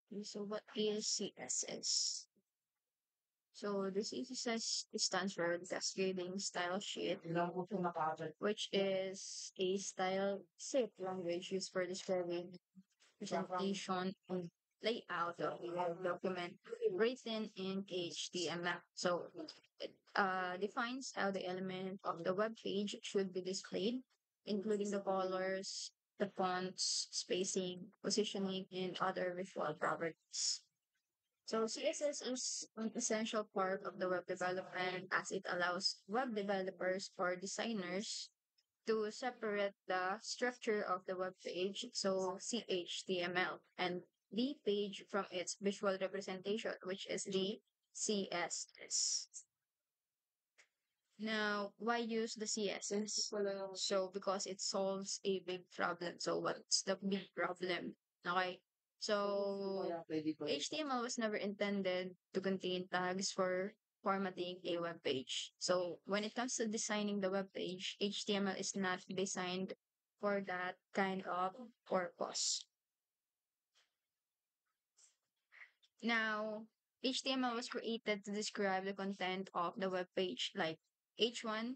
Okay, so what is CSS? So this is it stands for Cascading Style Sheet, which is a style sheet language used for describing presentation and layout of a web document written in HTML. So it defines how the element of the web page should be displayed, including the colors, the fonts, spacing, positioning, and other visual properties. So CSS is an essential part of the web development as it allows web developers or designers to separate the structure of the web page, so CHTML, and the page from its visual representation, which is the CSS. Now, why use the CSS? So, because it solves a big problem. So, what's the big problem? Okay. So, HTML was never intended to contain tags for formatting a web page. So, when it comes to designing the web page, HTML is not designed for that kind of purpose. Now, HTML was created to describe the content of the web page, like H1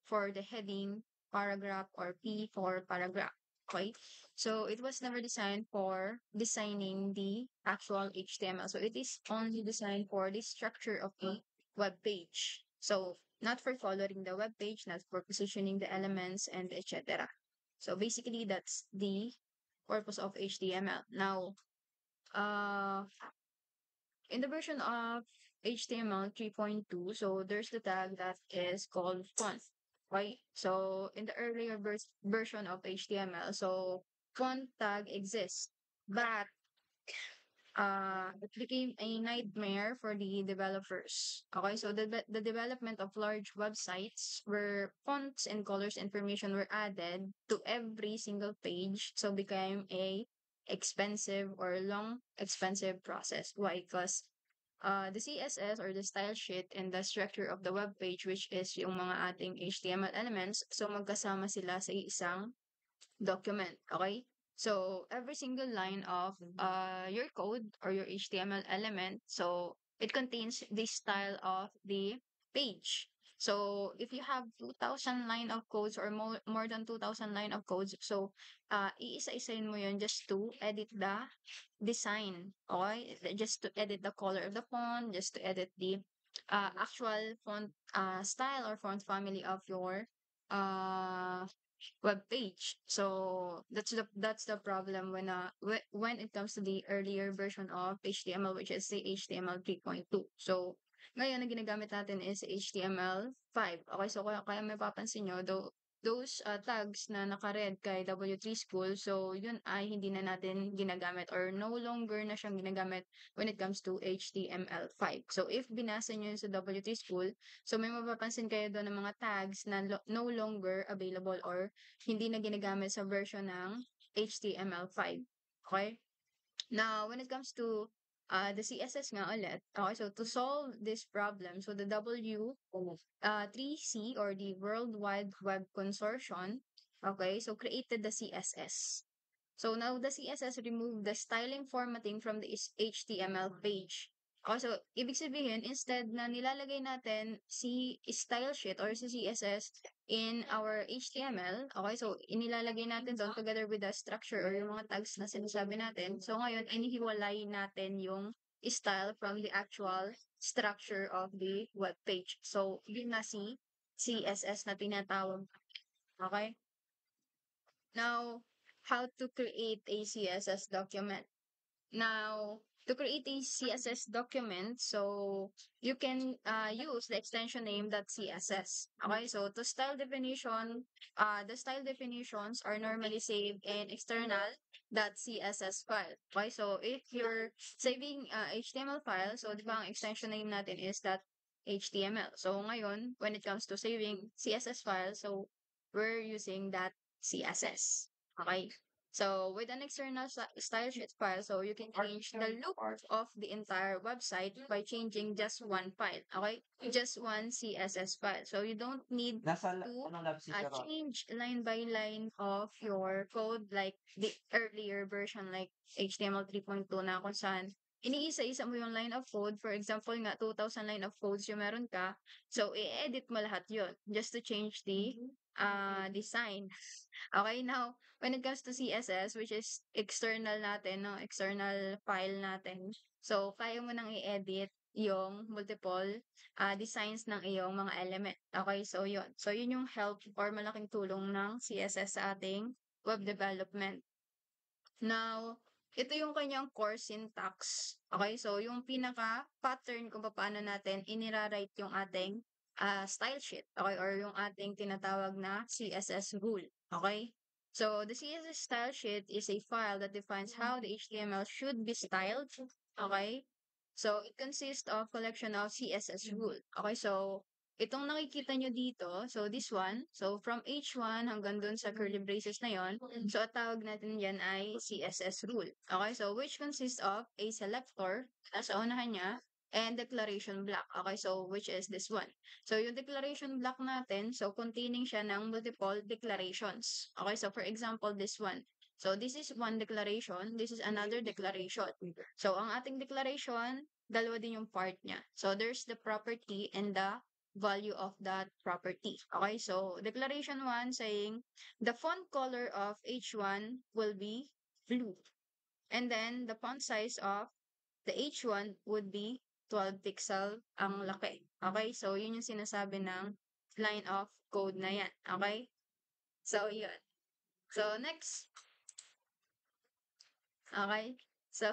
for the heading, paragraph, or P for paragraph. Okay, so it was never designed for designing the actual HTML. So it is only designed for the structure of a web page. So not for coloring the web page, not for positioning the elements, and etc. So basically, that's the purpose of HTML. Now, uh, in the version of HTML 3.2, so there's the tag that is called font, right? So in the earlier version of HTML, so font tag exists, but it became a nightmare for the developers. Okay, so the development of large websites where fonts and colors information were added to every single page, so became a expensive or long expensive process. Why? Because the CSS or the style sheet and the structure of the web page, which is yung mga ating HTML elements, so magkasama sila sa isang document. Okay? So every single line of your code or your HTML element, so it contains the style of the page. So if you have 2,000 line of codes or more than 2,000 line of codes, so iisa-isahin mo yun just to edit the design. Okay? Just to edit the color of the font, just to edit the actual font style or font family of your uh web page. So that's the problem when it comes to the earlier version of HTML, which is the HTML 3.2. So ngayon ang ginagamit natin is HTML 5. Okay, so kaya may papansin nyo, those tags na naka-red kay W3 School, so yun ay hindi na natin ginagamit or no longer na siyang ginagamit when it comes to HTML5. So if binasa nyo yun sa W3 School, so may mapapansin kayo doon ng mga tags na no longer available or hindi na ginagamit sa version ng HTML5. Okay? Now, when it comes to the CSS nga ulit, okay, so to solve this problem, so the W3C or the World Wide Web Consortium, okay, so created the CSS. So now the CSS removed the styling formatting from the HTML page. Okay, so ibig sabihin, instead na nilalagay natin si style sheet or si CSS in our HTML, okay, so inilalagay natin doon together with the structure or yung mga tags na sinasabi natin. So ngayon, inihiwalay natin yung style from the actual structure of the web page. So, yun na si CSS na tinatawag. Okay? Now, how to create a CSS document. Now, to create a CSS document, so you can use the extension name .css. Okay, so to style definition, the style definitions are normally saved in external .css file. Okay, so if you're saving HTML file, so di ba ang extension name natin is .html. So ngayon, when it comes to saving CSS file, so we're using .css. Okay. So with an external style sheet file, so you can change the look of the entire website by changing just one file, okay? Just one CSS file. So you don't need to change line by line of your code like the earlier version like HTML 3.2 na kung saan iniisa-isa mo yung line of code. For example nga, 2,000 line of codes yung meron ka. So, i-edit mo lahat yon just to change the design. Okay, now, when it comes to CSS, which is external natin, no? External file natin. So, kaya mo nang i-edit yung multiple designs ng iyong mga element. Okay, so yun. So, yun yung help or malaking tulong ng CSS sa ating web development. Now, ito yung kanyang core syntax. Okay, so yung pinaka-pattern kung paano natin inira-write yung ating style sheet. Okay, or yung ating tinatawag na CSS rule. Okay? So, the CSS style sheet is a file that defines how the HTML should be styled. Okay? So, it consists of collection of CSS rule. Okay, so itong nakikita nyo dito, so this one, so from H1 hanggang dun sa curly braces na yon, so at tawag natin yan ay CSS rule. Okay, so which consists of a selector, sa unahan niya, and declaration block. Okay, so which is this one. So yung declaration block natin, so containing siya ng multiple declarations. Okay, so for example, this one. So this is one declaration, this is another declaration. So ang ating declaration, dalawa din yung part niya. So there's the property and the value of that property. Okay, so declaration 1 saying the font color of H1 will be blue. And then the font size of the H1 would be 12 pixel ang laki. Okay, so yun yung sinasabi ng line of code na yan. Okay, so yun. So next. Okay, so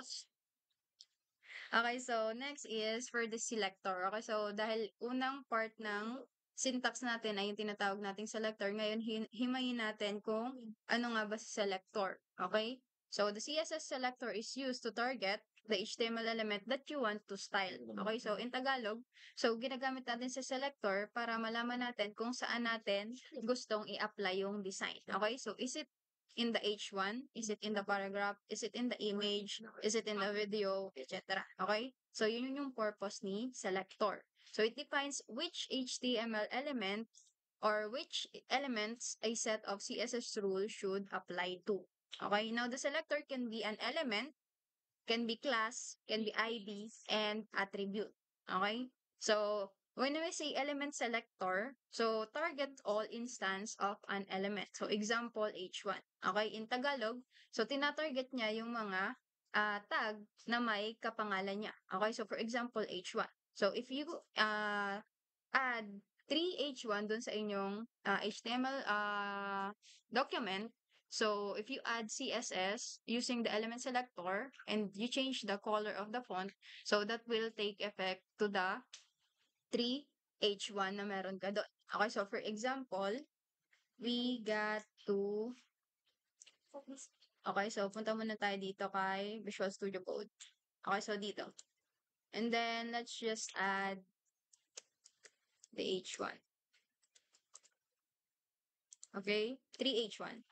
okay, so next is for the selector. Okay, so dahil unang part ng syntax natin ay yung tinatawag nating selector, ngayon himayin natin kung ano nga ba si selector. Okay? So the CSS selector is used to target the HTML element that you want to style. Okay, so in Tagalog, so ginagamit natin sa selector para malaman natin kung saan natin gustong i-apply yung design. Okay, so is it in the H1? Is it in the paragraph? Is it in the image? Is it in the video? Etc. Okay? So, yun yung purpose ni selector. So, it defines which HTML element or which elements a set of CSS rules should apply to. Okay? Now, the selector can be an element, can be class, can be ID, and attribute. Okay? So, when we say element selector, so target all instance of an element. So, example, H1. Okay? In Tagalog, so tinatarget niya yung mga tag na may kapangalan niya. Okay? So, for example, H1. So, if you add 3H1 dun sa inyong HTML document, so if you add CSS using the element selector and you change the color of the font, so that will take effect to the 3H1 na meron ka doon. Okay, so for example, we got to okay, so punta muna tayo dito kay Visual Studio Code. Okay, so dito. And then let's just add the H1. Okay, 3H1.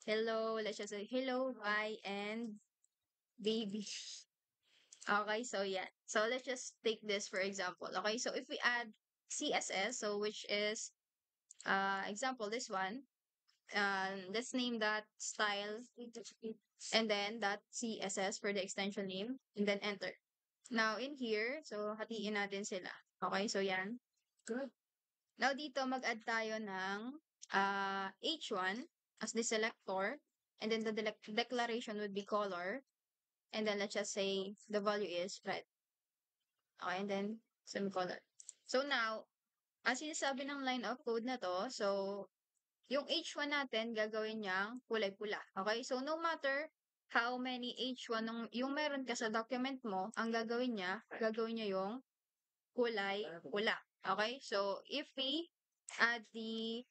Hello, let's just say hello, bye, and baby. Okay, so yeah. So let's just take this for example. Okay, so if we add CSS, so which is example this one, let's name that style and then that CSS for the extension name and then enter. Now in here, so hatiin natin sila. Okay, so yan. Good. Now dito mag-add tayo ng H1 as the selector and then the declaration would be color and then let's just say the value is red. Okay, and then semicolon. So now, ang sinasabi ng line of code na to, so yung H1 natin gagawin niyang kulay pula. Okay? So no matter how many H1 yung meron ka sa document mo, ang gagawin niya yung kulay pula. Okay? So if we add the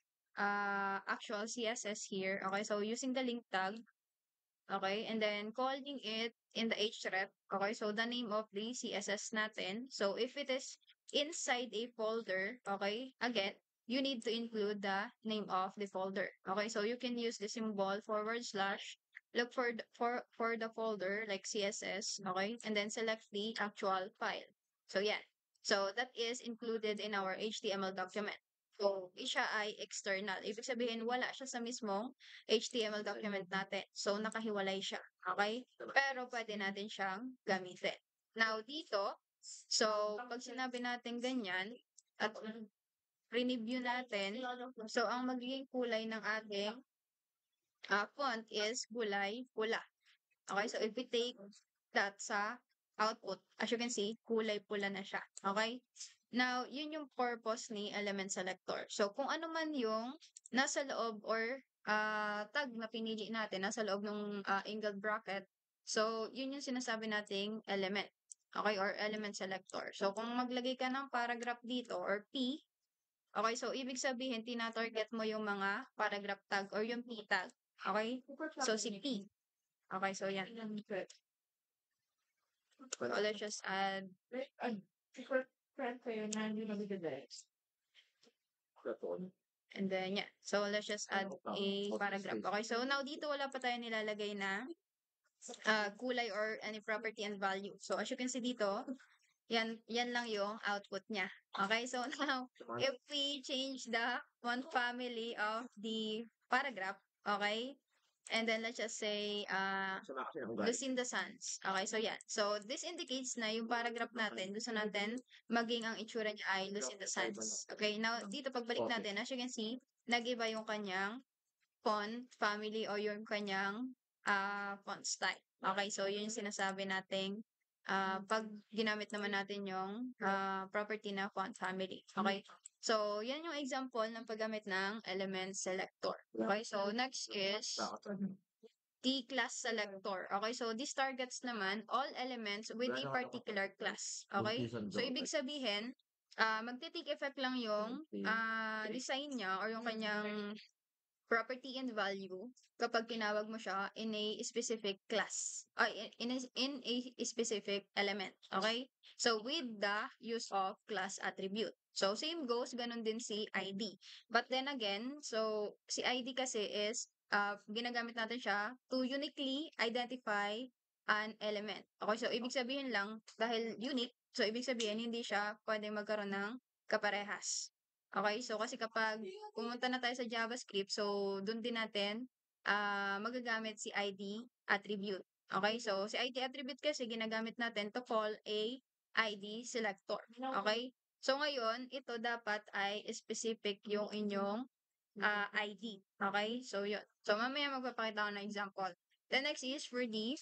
actual CSS here, okay? So using the link tag, okay? And then calling it in the href, okay? So the name of the CSS natin. So if it is inside a folder, okay, again, you need to include the name of the folder. Okay, so you can use the symbol / look for the folder like CSS, okay, and then select the actual file. So yeah, so that is included in our HTML document. So siya ay external. Ibig sabihin wala siya sa mismong HTML document natin. So nakahiwalay siya, okay? Pero pwede natin siyang gamitin. Now dito, so pag sinabi natin ganyan at re-review natin, so ang magiging kulay ng ating font is kulay pula. Okay, so if we take that sa output, as you can see, kulay pula na siya. Okay? Now, yun yung purpose ni element selector. So, kung ano man yung nasa loob or tag na pinili natin, nasa loob ng angled bracket, so, yun yung sinasabi nating element. Okay, or element selector. So, kung maglagay ka ng paragraph dito or P, okay, so ibig sabihin, tina-target mo yung mga paragraph tag or yung P tag. Okay? So, si P. Okay, so yan. So, let's just add, and then, yeah. So, let's just add a paragraph. Okay, so now dito wala pa tayo nilalagay na kulay or any property and value. So, as you can see dito, yan lang yung output niya. Okay, so now, if we change the font family of the paragraph, okay, and then let's just say, Lucinda Sans. Okay, so yan. So, this indicates na yung paragraph natin, gusto natin maging ang itsura niya ay Lucinda Sans. Okay, now, dito pagbalik natin, as you can see, nag-iba yung kanyang font family o yung kanyang font style. Okay, so yun yung sinasabi nating pag ginamit naman natin yung property na font family. Okay, so yan yung example ng paggamit ng element selector. Okay, so next is the class selector. Okay, so this targets naman all elements with a particular class. Okay, so ibig sabihin, magti-take effect lang yung design niya or yung kanyang property and value kapag tinawag mo siya in a specific class, in a specific element. Okay? So, with the use of class attribute. So, same goes, ganun din si ID. But then again, so, si ID kasi is, ginagamit natin siya to uniquely identify an element. Okay? So, ibig sabihin lang, dahil unique, so, ibig sabihin, hindi siya pwedeng magkaroon ng kaparehas. Okay, so kasi kapag pumunta na tayo sa JavaScript, so doon din natin magagamit si ID attribute. Okay, so si ID attribute kasi ginagamit natin to call a ID selector. Okay, so ngayon ito dapat ay specific yung inyong ID. Okay, so yun. So mamaya magpapakita ko ng example. The next is for the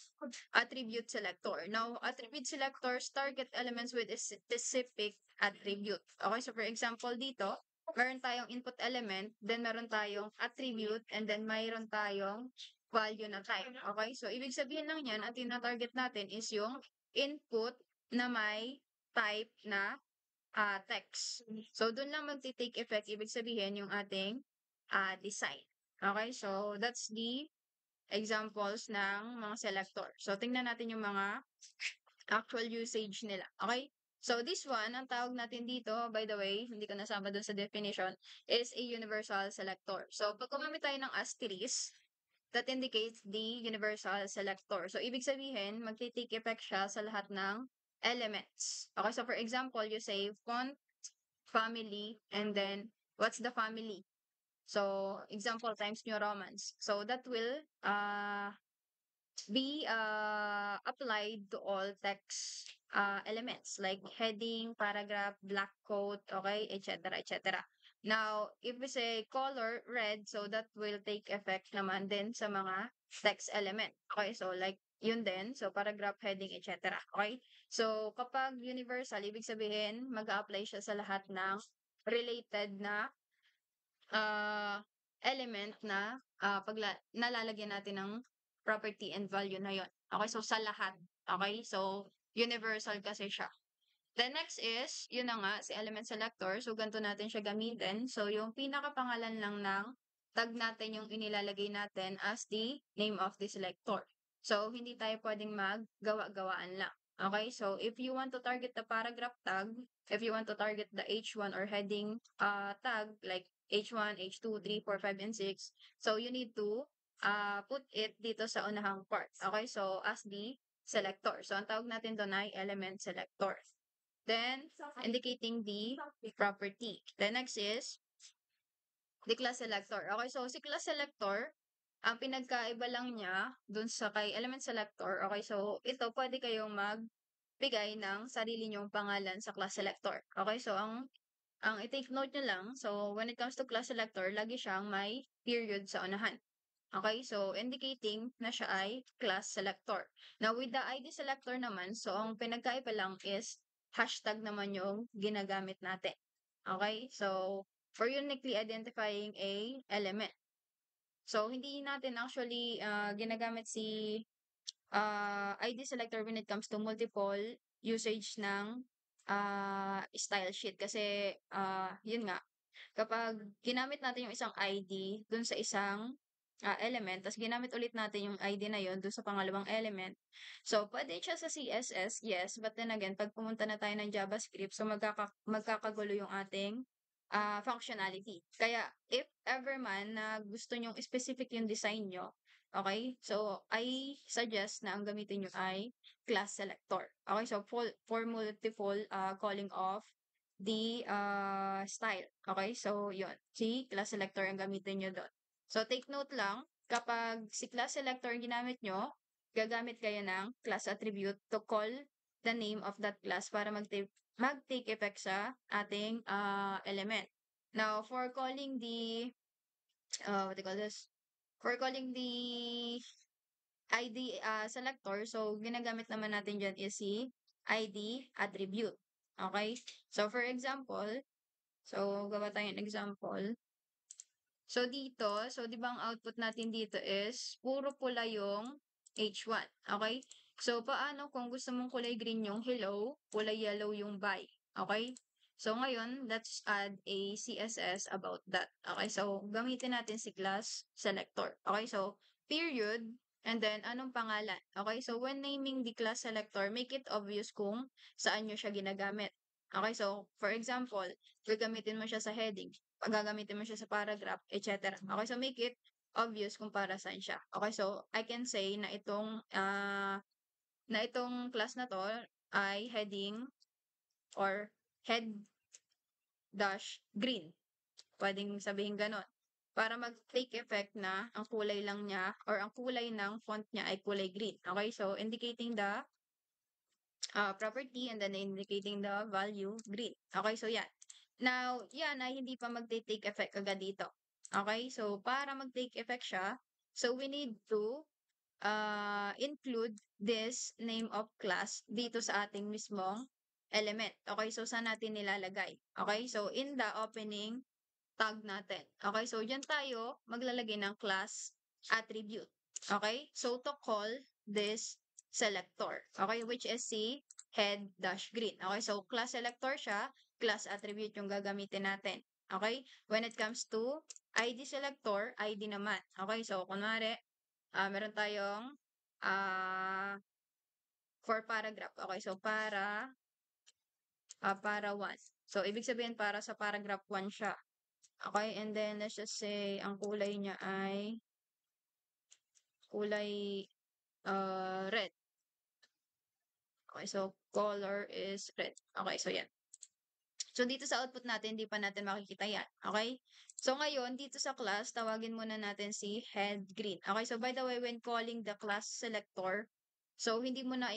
attribute selector. Now, attribute selectors target elements with a specific attribute. Okay, so for example dito, meron tayong input element, then meron tayong attribute, and then mayroon tayong value na type. Okay, so ibig sabihin lang yan, ang tina-target natin is yung input na may type na text. So, dun lang magti-take effect, ibig sabihin yung ating design. Okay, so that's the examples ng mga selector. So, tingnan natin yung mga actual usage nila. Okay? So, this one, ang tawag natin dito, by the way, hindi ko nasama dun sa definition, is a universal selector. So, pag gumamit tayo ng asterisk, that indicates the universal selector. So, ibig sabihin, magti-take effect siya sa lahat ng elements. Okay, so for example, you say font, family, and then, what's the family? So, example, Times New Romans. So, that will be applied to all text elements like heading, paragraph, black quote, okay, etc., etc. Now, if we say color red, so that will take effect naman din sa mga text element. Okay, so like yun din, so paragraph, heading, etc. Okay, so kapag universal, ibig sabihin mag-a-apply siya sa lahat ng related na element na nalalagyan natin ng property and value na yon. Okay, so sa lahat. Okay, so universal kasi siya. The next is, yun na nga, si element selector. So, ganito natin siya gamitin. So, yung pinakapangalan lang ng tag natin yung inilalagay natin as the name of the selector. So, hindi tayo pwedeng maggawa-gawaan lang. Okay, so if you want to target the paragraph tag, if you want to target the H1 or heading tag like H1, H2, 3, 4, 5, and 6, so you need to put it dito sa unahang part. Okay, so as the selector. So ang tawag natin doon ay element selector. Then, indicating the property. The next is the class selector. Okay, so si class selector, ang pinagkaiba lang niya dun sa kay element selector. Okay, so ito pwede kayong magbigay ng sarili nyong pangalan sa class selector. Okay, so ang i-take note nyo lang, so when it comes to class selector, lagi siyang may period sa unahan. Okay, so indicating na siya ay class selector. Now, with the ID selector naman, so ang pinagkaiba lang is hashtag naman yung ginagamit natin. Okay, so for uniquely identifying a element. So, hindi natin actually ginagamit si ID selector when it comes to multiple usage ng style sheet. Kasi, yun nga, kapag ginamit natin yung isang ID dun sa isang element, tapos ginamit ulit natin yung ID na yon dun sa pangalawang element. So, pwede siya sa CSS, yes, but then again, pag pumunta na tayo ng JavaScript, so magkakagulo yung ating functionality. Kaya, if ever man na gusto nyong specific yung design nyo, okay, so I suggest na ang gamitin nyo ay class selector. Okay, so for multiple calling of the style. Okay, so yun. Si class selector ang gamitin nyo doon. So take note lang, kapag si class selector ang ginamit nyo, gagamit kayo ng class attribute to call the name of that class para mag-take effect sa ating element. Now, for calling the, what do you call this? For calling the ID selector, so ginagamit naman natin dyan is si ID attribute. Okay? So, for example, so gawa tayong example. So, dito, so di ba ang output natin dito is puro pula yung H1. Okay? So, paano kung gusto mong kulay green yung hello, kulay yellow yung bye? Okay? So, ngayon, let's add a CSS about that. Okay? So, gamitin natin si class selector. Okay? So, period, and then, anong pangalan? Okay? So, when naming the class selector, make it obvious kung saan nyo siya ginagamit. Okay? So, for example, gagamitin mo siya sa heading, gagamitin mo siya sa paragraph, etc. Okay, so make it obvious kung para saan siya. Okay, so I can say na itong class na to ay heading or head dash green. Pwedeng sabihin ganon. Para mag-take effect na ang kulay lang niya or ang kulay ng font niya ay kulay green. Okay, so indicating the property and then indicating the value green. Okay, so yan. Now, yan ay hindi pa mag-take effect agad dito. Okay, so para mag-take effect siya, so we need to include this name of class dito sa ating mismong element. Okay, so saan natin nilalagay? Okay, so in the opening tag natin. Okay, so dyan tayo maglalagay ng class attribute. Okay, so to call this selector. Okay, which is si head dash green. Okay, so class selector siya, class attribute yung gagamitin natin. Okay, when it comes to ID selector, ID naman. Okay, so kunwari, meron tayong for paragraph. Okay, so para 1. So, ibig sabihin para sa paragraph 1 siya. Okay, and then let's just say ang kulay niya ay kulay red. Okay, so color is red. Okay, so yan. So dito sa output natin, hindi pa natin makikita yan. Okay? So ngayon, dito sa class, tawagin muna natin si head green. Okay, so by the way, when calling the class selector, so hindi mo na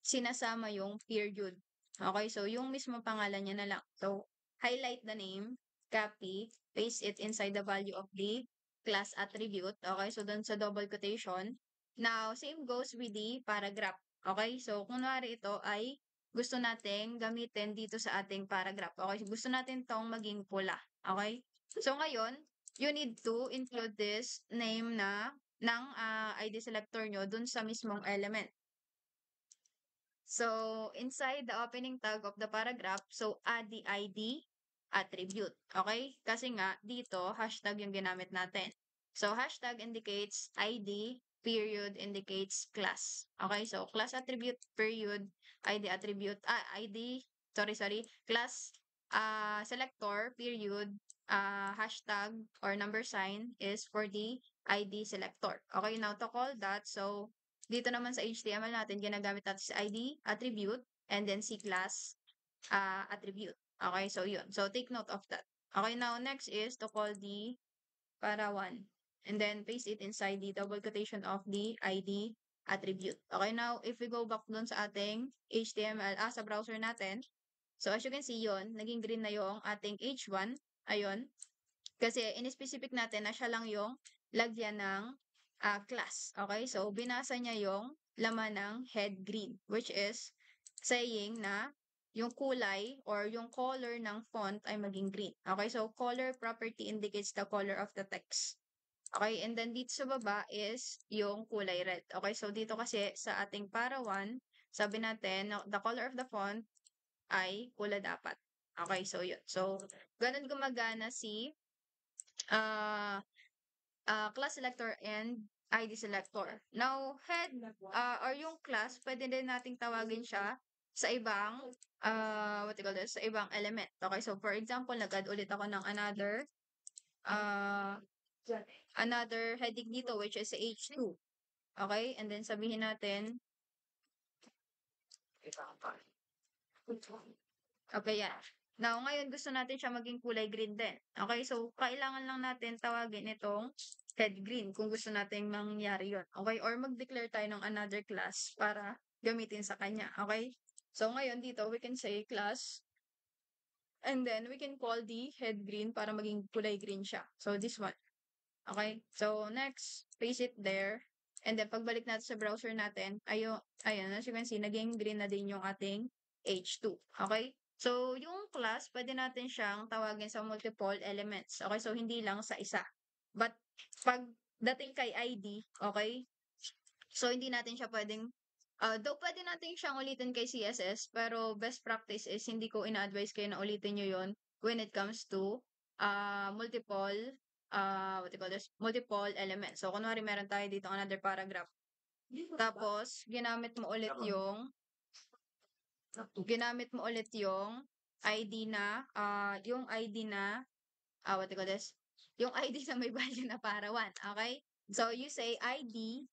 sinasama yung period. Okay, so yung mismo pangalan niya na lang. So, highlight the name, copy, paste it inside the value of the class attribute. Okay, so dun sa double quotation. Now, same goes with the paragraph. Okay, so kunwari ito ay gusto nating gamitin dito sa ating paragraph. Okay, so gusto natin tong maging pula. Okay, so ngayon, you need to include this name ng ID selector nyo dun sa mismong element. So, inside the opening tag of the paragraph, so add the ID attribute. Okay? Kasi nga, dito, hashtag yung ginamit natin. So, hashtag indicates ID period indicates class. Okay, so class attribute, period, ID attribute, ID, sorry, class selector, period, hashtag or number sign is for the ID selector. Okay, now to call that, so dito naman sa HTML natin, ginagamit natin si ID attribute and then si class attribute. Okay, so yun. So take note of that. Okay, now next is to call the para1 and then paste it inside the double quotation of the ID attribute. Okay, now if we go back dun sa ating HTML, sa browser natin, so as you can see yun, naging green na yung ating H1. Ayun, kasi in-specific natin na siya lang yung lagyan ng class. Okay? So, binasa niya yung laman ng head green, which is saying na yung kulay or yung color ng font ay maging green. Okay? So, color property indicates the color of the text. Okay? And then dito sa baba is yung kulay red. Okay? So, dito kasi sa ating para1, sabi natin, the color of the font ay pula dapat. Okay? So, yun. So, ganun gumagana si uh, class selector and ID selector. Now, head or yung class, pwede din nating tawagin siya sa ibang what you call this, sa ibang element. Okay, so for example, nag-add ulit ako ng uh, another heading dito which is H2. Okay, and then sabihin natin, okay, yan. Now, ngayon gusto natin siya maging kulay green din. Okay, so kailangan lang natin tawagin itong head green kung gusto nating mangyari yon. Okay, or mag-declare tayo ng another class para gamitin sa kanya. Okay, so ngayon dito we can say class and then we can call the head green para maging kulay green siya. So this one. Okay, so next, paste it there. And then pagbalik natin sa browser natin, ayun, as you can see, naging green na din yung ating H2. Okay? So, yung class, pwede natin siyang tawagin sa multiple elements. Okay? So, hindi lang sa isa. But, pag dating kay ID, okay? So, hindi natin siya pwedeng, though pwede natin siyang ulitin kay CSS, pero best practice is hindi ko ina-advise kayo na ulitin nyo yon when it comes to multiple, what you call this, multiple elements. So, kunwari meron tayo dito another paragraph. Tapos, ginamit mo ulit yung ID na, what you call this, yung ID na may value na para 1. Okay? So, you say ID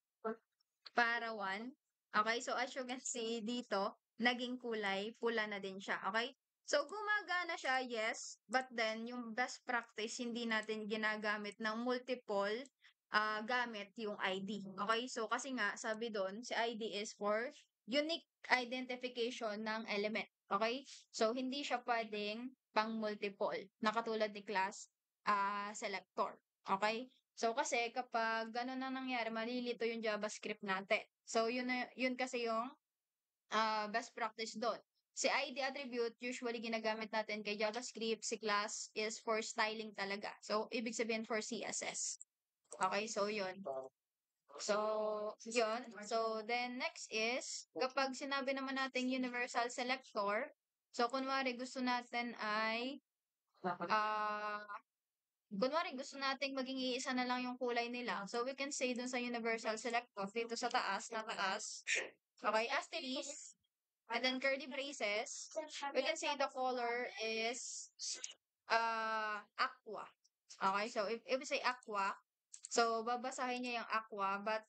para 1. Okay? So, as you can see dito, naging kulay, pula na din siya. Okay? So, gumagana siya, yes. But then, yung best practice, hindi natin ginagamit ng multiple gamit yung ID. Okay? So, kasi nga, sabi doon, si ID is for unique identification ng element. Okay? So, hindi siya pwedeng pang multiple, na katulad ni class selector. Okay? So, kasi kapag gano'n na nangyari, malilito yung JavaScript natin. So, yun kasi yung best practice doon. Si ID attribute, usually ginagamit natin kay JavaScript. Si class is for styling talaga. So, ibig sabihin for CSS. Okay, so yun. So, yun. So, then next is, kapag sinabi naman natin universal selector, so, kunwari gusto natin ay ah kunwari gusto nating maging iisa na lang yung kulay nila. So, we can say dun sa universal selector, dito sa taas, na taas. Okay, asterisk. And then curly braces. We can say the color is aqua. Okay, so if we say aqua, so babasahin niya yung aqua, but,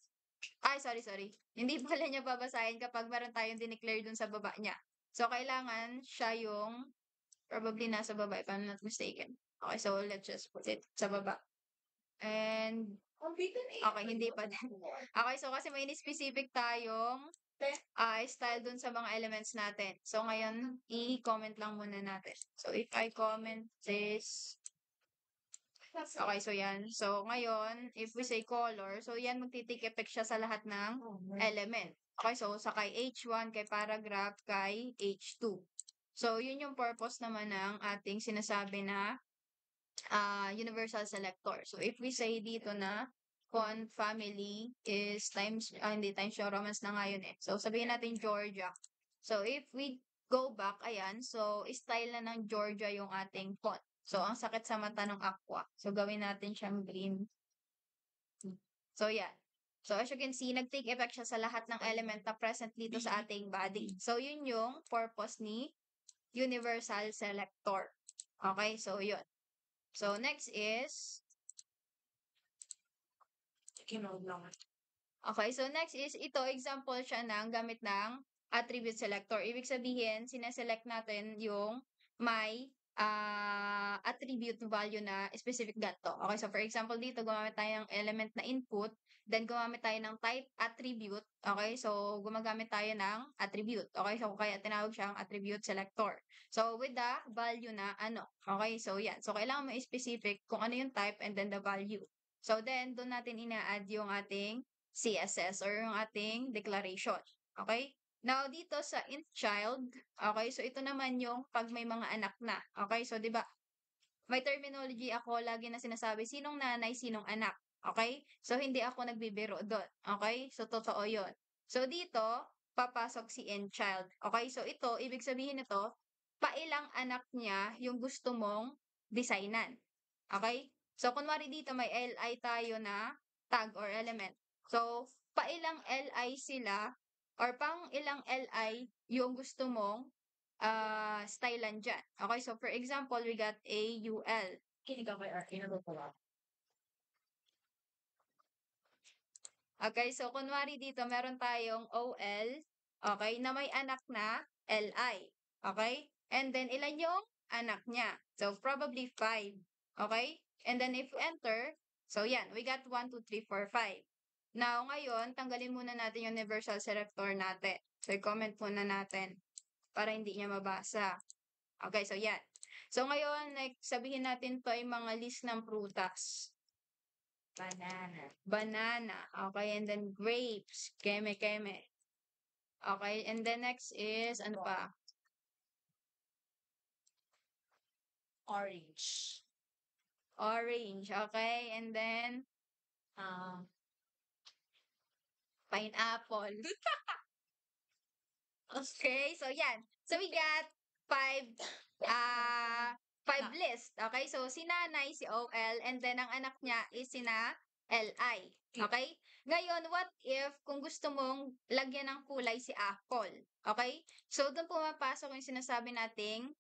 sorry. Hindi pala niya babasahin kapag meron tayong dineclare dun sa baba niya. So, kailangan siya yung probably nasa baba, if I'm not mistaken. Okay, so let's just put it sa baba. And, okay, hindi pa din. Okay, so kasi may specific tayong style dun sa mga elements natin. So, ngayon, i-comment lang muna natin. So, if I comment this, okay, so yan. So, ngayon, if we say color, so yan, magtitik effect siya sa lahat ng element. Okay, so sa kay H1, kay paragraph, kay H2. So, yun yung purpose naman ng ating sinasabi na universal selector. So, if we say dito na font family is hindi times yung Romance na nga yun eh. So, sabihin natin Georgia. So, if we go back, ayan, so, style na ng Georgia yung ating font. So, ang sakit sa mata ng aqua. So, gawin natin siyang green. So, yan. So, as you can see, nag-take effect siya sa lahat ng element na present dito sa ating body. So, yun yung purpose ni universal selector. Okay, so yun. So, next is, okay, so next is, ito, example siya ng gamit ng attribute selector. Ibig sabihin, sineselect natin yung may attribute value na specific ganito. Okay, so for example dito, gumamit tayo ng element na input, then gumamit tayo ng type attribute. Okay, so gumagamit tayo ng attribute. Okay, so kaya tinawag siyang attribute selector. So with the value na ano. Okay, so yan. So kailangan mo specific kung ano yung type and then the value. So then, doon natin ina-add yung ating CSS or yung ating declaration. Okay? Now, dito sa int child, okay, so ito naman yung pag may mga anak na. Okay, so 'di ba? May terminology ako lagi na sinasabi sinong nanay, sinong anak. Okay? So hindi ako nagbibiro doon. Okay? So totoo 'yon. So dito papasok si int child. Okay? So ito ibig sabihin nito, pailang anak niya yung gusto mong designan. Okay? So kunwari dito may li tayo na tag or element. So pailang li sila or pang ilang li yung gusto mong stylean dyan. Okay, so for example, we got AUL. Okay, so kunwari dito, meron tayong OL, okay, na may anak na LI. Okay? And then, ilan yung anak niya? So, probably 5. Okay? And then, if you enter, so yan, we got 1, 2, 3, 4, 5. Now, ngayon, tanggalin muna natin yung universal selector natin. So, i-comment muna natin para hindi niya mabasa. Okay, so yan. So, ngayon, like, sabihin natin to ay mga list ng prutas. Banana. Okay, and then grapes. Keme. Okay, and then next is, ano pa? Orange. Orange. Okay, and then pineapple. Okay, so yan. So we got 5 list. Okay, so si nanay, si OL, and then ang anak niya is sina LI. Okay? Ngayon, what if kung gusto mong lagyan ng kulay si Apple? Okay? So doon pumapasok yung sinasabi nating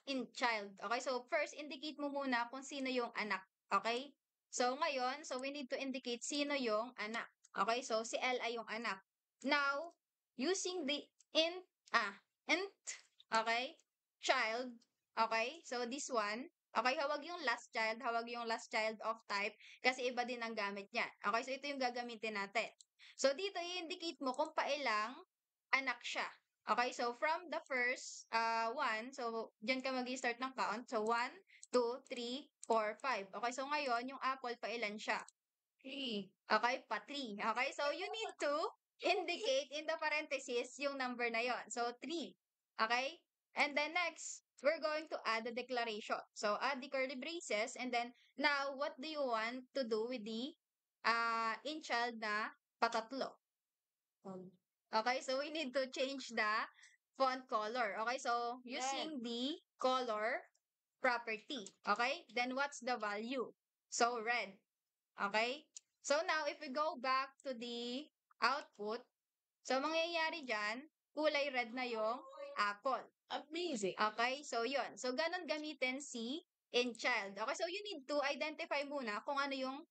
in child. Okay? So first, indicate mo muna kung sino yung anak. Okay? So ngayon, so we need to indicate sino yung anak. Okay? So si LI yung anak. Now, using the int, int, okay, child, okay, so this one, okay, hawag yung last child of type, kasi iba din ang gamit niyan. Okay, so ito yung gagamitin natin. So dito, i-indicate mo kung pailang anak siya. Okay, so from the first one, so dyan ka mag-start ng count. So 1, 2, 3, 4, 5. Okay, so ngayon, yung apple, pailan siya? 3. Okay, pa 3. Okay, so you need to indicate in the parenthesis yung number na yon. So, 3. Okay? And then next, we're going to add the declaration. So, add the curly braces. And then, now, what do you want to do with the in child na patatlo? Okay, so we need to change the font color. Okay, so using the color property. Okay, then what's the value? So, red. Okay? So now, if we go back to the output, so mangyayari dyan, kulay red na yung apple. Amazing. Okay? So yun. So ganun gamitin si in child. Okay? So you need to identify muna kung ano yung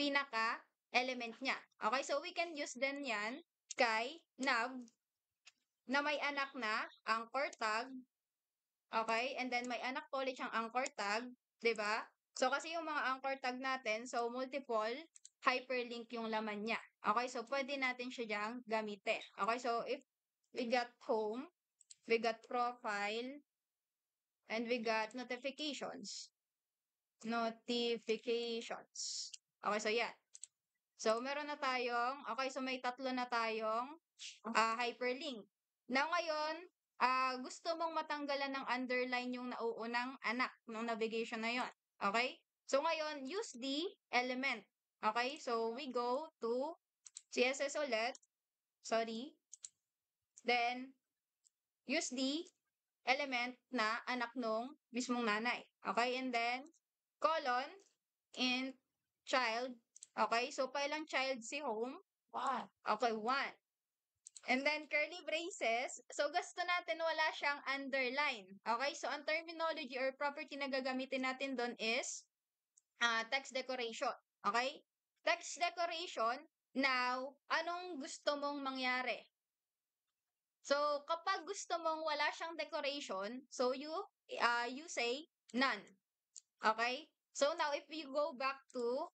pinaka-element niya. Okay? So we can use din yan kay nav na may anak na anchor tag. Okay? And then may anak po ulit siyang anchor tag. 'Di ba? So, kasi yung mga anchor tag natin, so multiple hyperlink yung laman niya. Okay, so pwede natin siya diyang gamitin. Okay, so if we got home, we got profile, and we got notifications. Notifications. Okay, so yan. So, meron na tayong, okay, so may tatlo na tayong hyperlink. Now, ngayon, gusto mong matanggalan ng underline yung nauunang anak ng navigation na yon. Okay? So, ngayon, use the element. Okay? So, we go to CSS ulit. Sorry. Then, use the element na anak nung mismong nanay. Okay? And then, colon, int, child, Okay, so pailang child si home? One. Okay, 1. And then curly braces, so gusto natin wala siyang underline. Okay, so ang terminology or property na gagamitin natin doon is text decoration. Okay? Text decoration, now, anong gusto mong mangyari? So, kapag gusto mong wala siyang decoration, so you say none. Okay? So now, if you go back to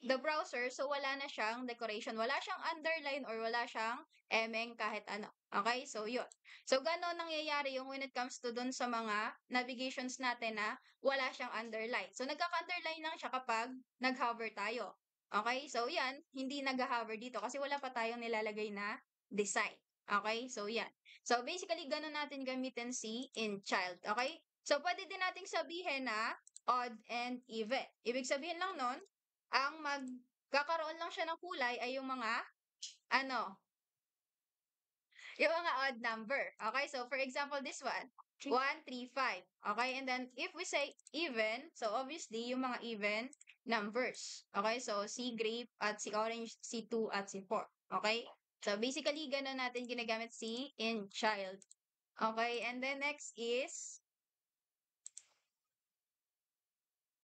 the browser, so wala na siyang decoration. Wala siyang underline or wala siyang emeng kahit ano. Okay? So, yun. So, gano'n nangyayari yung when it comes to dun sa mga navigations natin na wala siyang underline. So, nagkaka-underline lang siya kapag nag-hover tayo. Okay? So, yan. Hindi nag-hover dito kasi wala pa tayong nilalagay na design. Okay? So, yan. So, basically, gano'n natin gamitin si in child. Okay? So, pwede din nating sabihin na odd and even. Ibig sabihin lang nun, ang magkakaroon lang siya ng kulay ay yung mga, ano, yung mga odd number. Okay, so for example, this one, 1, 3, 5. Okay, and then if we say even, so obviously, yung mga even numbers. Okay, so si grape at si orange, si 2 at si 4. Okay, so basically, ganun natin ginagamit si in child. Okay, and then next is